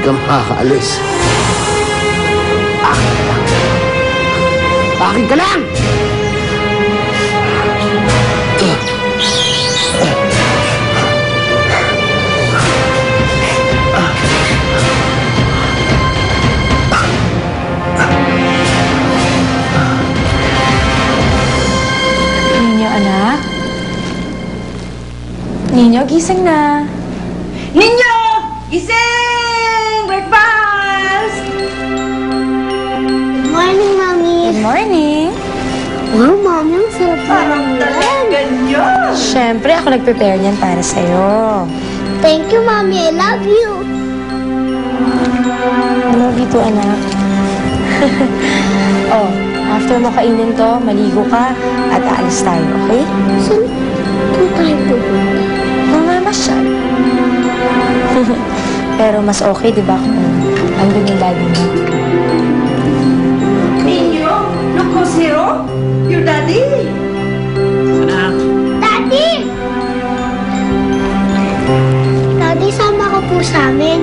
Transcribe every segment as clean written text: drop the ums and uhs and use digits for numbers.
ka makakaalis. Akin ka lang! Akin ka lang! Ninyo, gising na. Ninyo! Gising! Breakfast! Good morning, Mami. Good morning. Wow, Mami, ang sarap Parang talaga niyo! Siyempre, ako nag-prepare niyan para sa'yo. Thank you, Mami. I love you. I love you too, anak. Oh, after mo kainin to, maligo ka at aalis tayo, okay? Saan po tayo pupunta? Mamamasyal. Pero mas okay, di ba, kung andun yung daddy mo? Ninyo? Look who's here? Your daddy! Daddy! Daddy, sama ka po sa amin.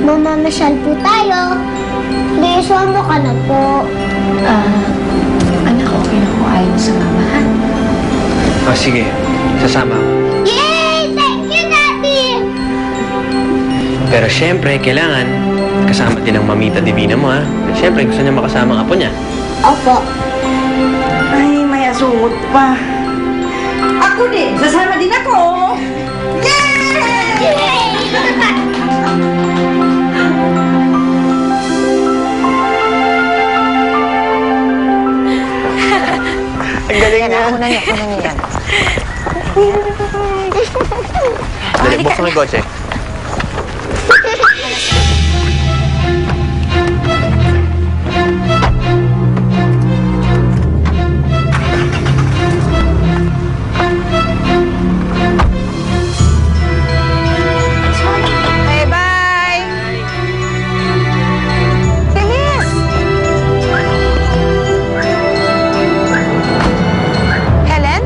Mamamasyal po tayo. Please, sama ka na po. Anak, okay na kung ayaw mo sa mama, ha? Oh, sige. Sasama ako. Yay! Thank you, Daddy! Pero syempre, kailangan kasama din ang mamita divina mo, ha? At syempre, gusto niya makasama ang apo niya. Opo. Ay, may asungot pa. Ako din! Sasama din ako! Yay! Yay! Ang galing niya. Ako na yan. Dali, buksan mo yung kotse. Okay, bye! Bilis! Helen?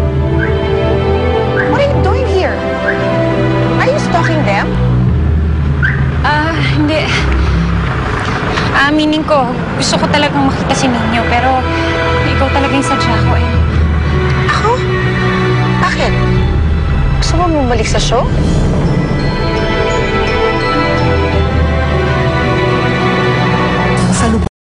What are you doing here? Are you stalking them? Hindi. Aminin ko, gusto ko talagang makita si Ninyo, pero ikaw talaga yung sadya ko eh. Ako? Bakit? Gusto mo bumalik sa show?